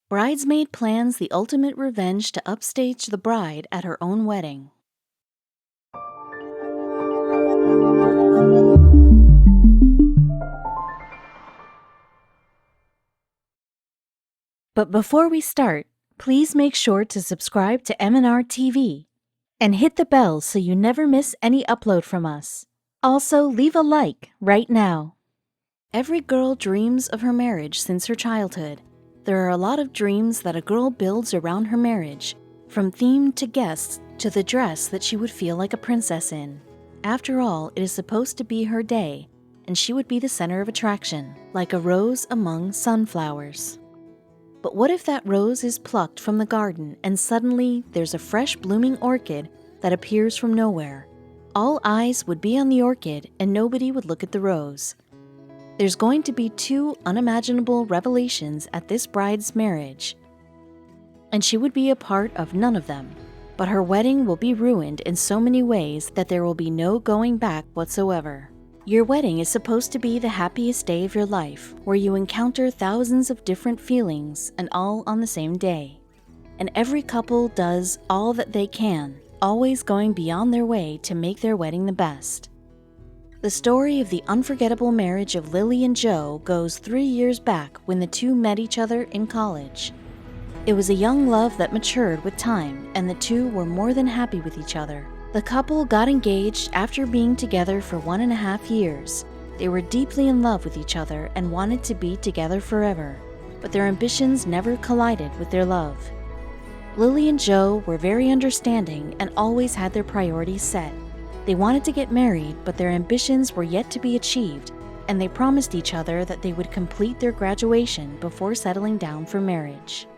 Bridesmaid plans the ultimate revenge to upstage the bride at her own wedding. But before we start, please make sure to subscribe to m&rtv and hit the bell so you never miss any upload from us. Also, leave a like right now. Every girl dreams of her marriage since her childhood. There are a lot of dreams that a girl builds around her marriage, from theme to guests to the dress that she would feel like a princess in. After all, it is supposed to be her day, and she would be the center of attraction, like a rose among sunflowers. But what if that rose is plucked from the garden and suddenly there's a fresh blooming orchid that appears from nowhere? All eyes would be on the orchid and nobody would look at the rose. There's going to be 2 unimaginable revelations at this bride's marriage, and she would be a part of none of them. But her wedding will be ruined in so many ways that there will be no going back whatsoever. Your wedding is supposed to be the happiest day of your life, where you encounter thousands of different feelings and all on the same day. And every couple does all that they can, always going beyond their way to make their wedding the best. The story of the unforgettable marriage of Lily and Joe goes 3 years back when the two met each other in college. It was a young love that matured with time, and the two were more than happy with each other. The couple got engaged after being together for 1.5 years. They were deeply in love with each other and wanted to be together forever, but their ambitions never collided with their love. Lily and Joe were very understanding and always had their priorities set. They wanted to get married, but their ambitions were yet to be achieved, and they promised each other that they would complete their graduation before settling down for marriage.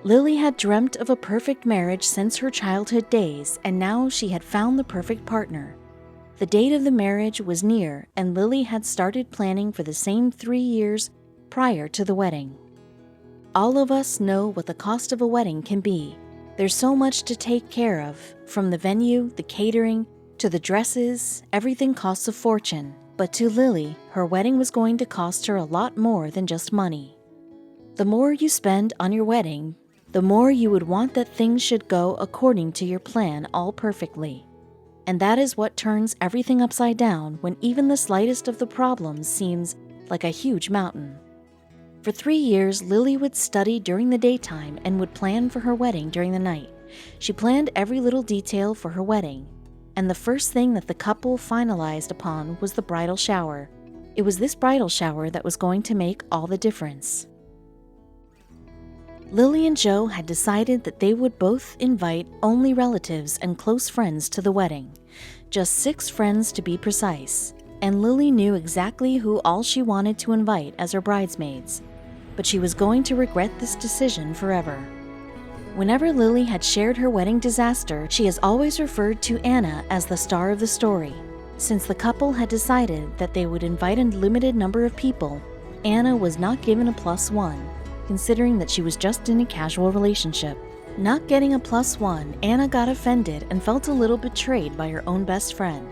Lily had dreamt of a perfect marriage since her childhood days, and now she had found the perfect partner. The date of the marriage was near, and Lily had started planning for the same 3 years prior to the wedding. All of us know what the cost of a wedding can be. There's so much to take care of, from the venue, the catering, to the dresses. Everything costs a fortune. But to Lily, her wedding was going to cost her a lot more than just money. The more you spend on your wedding, the more you would want that things should go according to your plan all perfectly. And that is what turns everything upside down when even the slightest of the problems seems like a huge mountain. For 3 years, Lily would study during the daytime and would plan for her wedding during the night. She planned every little detail for her wedding, and the first thing that the couple finalized upon was the bridal shower. It was this bridal shower that was going to make all the difference. Lily and Joe had decided that they would both invite only relatives and close friends to the wedding, just 6 friends to be precise, and Lily knew exactly who all she wanted to invite as her bridesmaids, but she was going to regret this decision forever. Whenever Lily had shared her wedding disaster, she has always referred to Anna as the star of the story. Since the couple had decided that they would invite a limited number of people, Anna was not given a +1, considering that she was just in a casual relationship. Not getting a +1, Anna got offended and felt a little betrayed by her own best friend.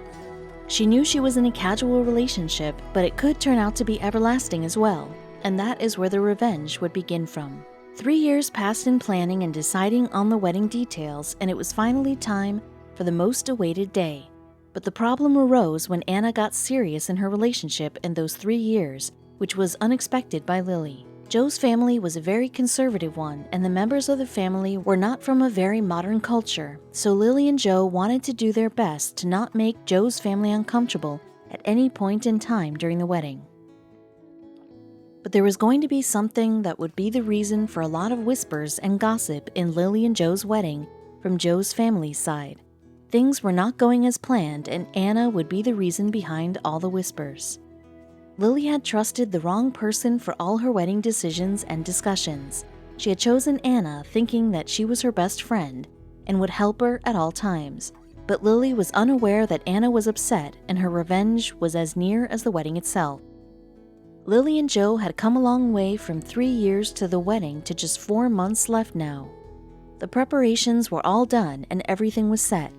She knew she was in a casual relationship, but it could turn out to be everlasting as well, and that is where the revenge would begin from. 3 years passed in planning and deciding on the wedding details, and it was finally time for the most awaited day. But the problem arose when Anna got serious in her relationship in those 3 years, which was unexpected by Lily. Joe's family was a very conservative one, and the members of the family were not from a very modern culture, so Lily and Joe wanted to do their best to not make Joe's family uncomfortable at any point in time during the wedding. But there was going to be something that would be the reason for a lot of whispers and gossip in Lily and Joe's wedding from Joe's family's side. Things were not going as planned, and Anna would be the reason behind all the whispers. Lily had trusted the wrong person for all her wedding decisions and discussions. She had chosen Anna thinking that she was her best friend and would help her at all times. But Lily was unaware that Anna was upset and her revenge was as near as the wedding itself. Lily and Joe had come a long way from 3 years to the wedding to just 4 months left now. The preparations were all done and everything was set.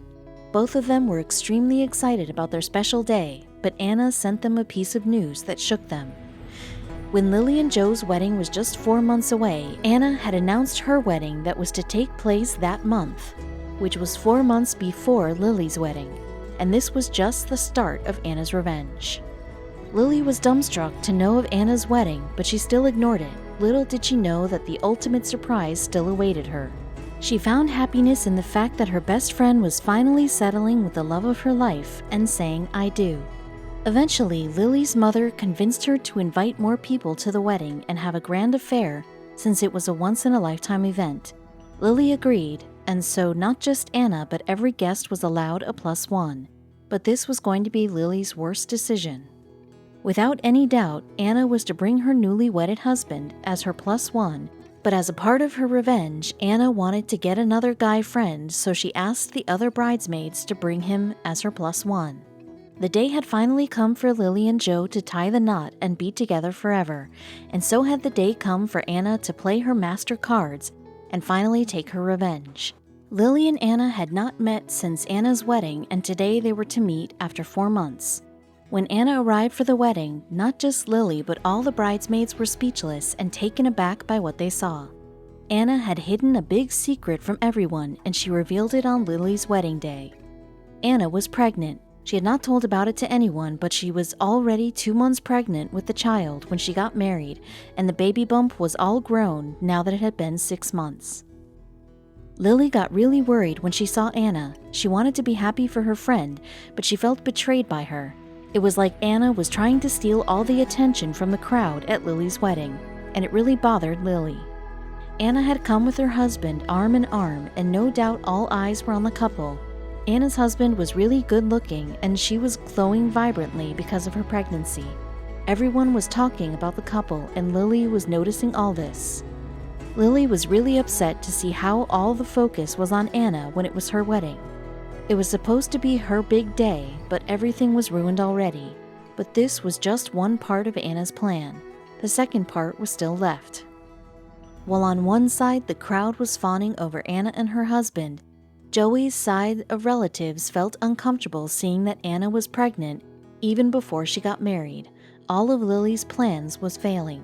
Both of them were extremely excited about their special day, but Anna sent them a piece of news that shook them. When Lily and Joe's wedding was just 4 months away, Anna had announced her wedding that was to take place that month, which was 4 months before Lily's wedding, and this was just the start of Anna's revenge. Lily was dumbstruck to know of Anna's wedding, but she still ignored it. Little did she know that the ultimate surprise still awaited her. She found happiness in the fact that her best friend was finally settling with the love of her life and saying, "I do." Eventually, Lily's mother convinced her to invite more people to the wedding and have a grand affair since it was a once-in-a-lifetime event. Lily agreed, and so not just Anna but every guest was allowed a +1. But this was going to be Lily's worst decision. Without any doubt, Anna was to bring her newly wedded husband as her +1, but as a part of her revenge, Anna wanted to get another guy friend, so she asked the other bridesmaids to bring him as her +1. The day had finally come for Lily and Joe to tie the knot and be together forever, and so had the day come for Anna to play her master cards and finally take her revenge. Lily and Anna had not met since Anna's wedding, and today they were to meet after 4 months. When Anna arrived for the wedding, not just Lily but all the bridesmaids were speechless and taken aback by what they saw. Anna had hidden a big secret from everyone, and she revealed it on Lily's wedding day. Anna was pregnant. She had not told about it to anyone, but she was already 2 months pregnant with the child when she got married, and the baby bump was all grown now that it had been 6 months. Lily got really worried when she saw Anna. She wanted to be happy for her friend, but she felt betrayed by her. It was like Anna was trying to steal all the attention from the crowd at Lily's wedding, and it really bothered Lily. Anna had come with her husband arm in arm, and no doubt all eyes were on the couple. Anna's husband was really good looking, and she was glowing vibrantly because of her pregnancy. Everyone was talking about the couple, and Lily was noticing all this. Lily was really upset to see how all the focus was on Anna when it was her wedding. It was supposed to be her big day, but everything was ruined already. But this was just one part of Anna's plan. The second part was still left. While on one side the crowd was fawning over Anna and her husband, Joey's side of relatives felt uncomfortable seeing that Anna was pregnant even before she got married. All of Lily's plans was failing.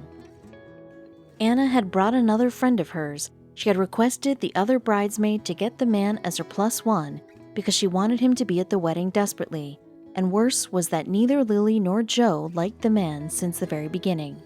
Anna had brought another friend of hers. She had requested the other bridesmaid to get the man as her +1 because she wanted him to be at the wedding desperately, and worse was that neither Lily nor Joe liked the man since the very beginning.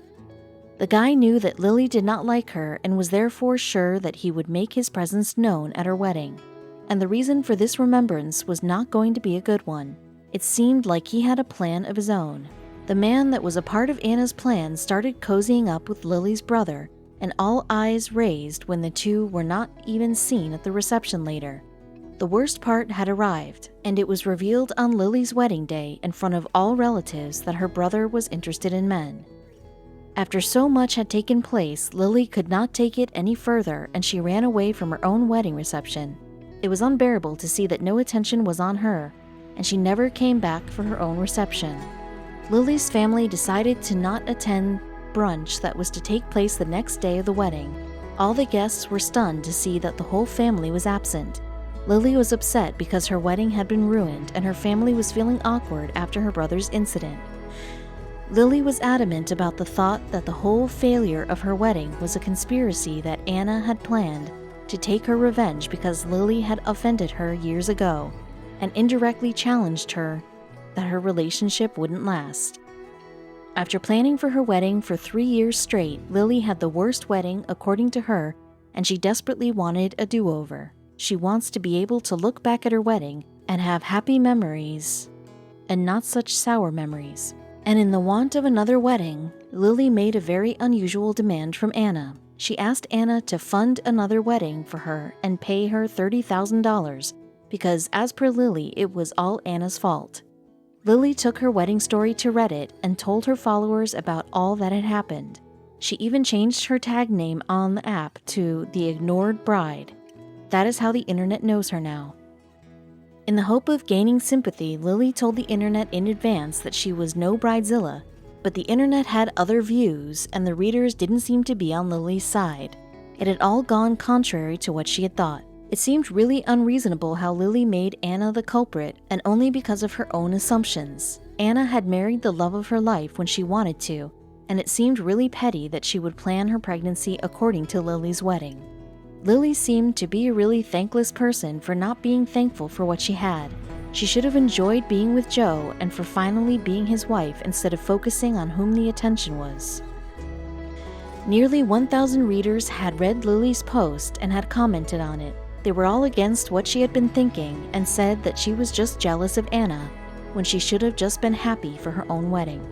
The guy knew that Lily did not like her and was therefore sure that he would make his presence known at her wedding. And the reason for this remembrance was not going to be a good one. It seemed like he had a plan of his own. The man that was a part of Anna's plan started cozying up with Lily's brother, and all eyes raised when the two were not even seen at the reception later. The worst part had arrived, and it was revealed on Lily's wedding day in front of all relatives that her brother was interested in men. After so much had taken place, Lily could not take it any further, and she ran away from her own wedding reception. It was unbearable to see that no attention was on her, and she never came back for her own reception. Lily's family decided to not attend brunch that was to take place the next day of the wedding. All the guests were stunned to see that the whole family was absent. Lily was upset because her wedding had been ruined, and her family was feeling awkward after her brother's incident. Lily was adamant about the thought that the whole failure of her wedding was a conspiracy that Anna had planned to take her revenge because Lily had offended her years ago and indirectly challenged her that her relationship wouldn't last. After planning for her wedding for 3 years straight, Lily had the worst wedding according to her, and she desperately wanted a do-over. She wants to be able to look back at her wedding and have happy memories and not such sour memories. And in the want of another wedding, Lily made a very unusual demand from Anna. She asked Anna to fund another wedding for her and pay her $30,000 because, as per Lily, it was all Anna's fault. Lily took her wedding story to Reddit and told her followers about all that had happened. She even changed her tag name on the app to The Ignored Bride. That is how the internet knows her now. In the hope of gaining sympathy, Lily told the internet in advance that she was no bridezilla, but the internet had other views, and the readers didn't seem to be on Lily's side. It had all gone contrary to what she had thought. It seemed really unreasonable how Lily made Anna the culprit, and only because of her own assumptions. Anna had married the love of her life when she wanted to, and it seemed really petty that she would plan her pregnancy according to Lily's wedding. Lily seemed to be a really thankless person for not being thankful for what she had. She should have enjoyed being with Joe and for finally being his wife instead of focusing on whom the attention was. Nearly 1,000 readers had read Lily's post and had commented on it. They were all against what she had been thinking and said that she was just jealous of Anna when she should have just been happy for her own wedding.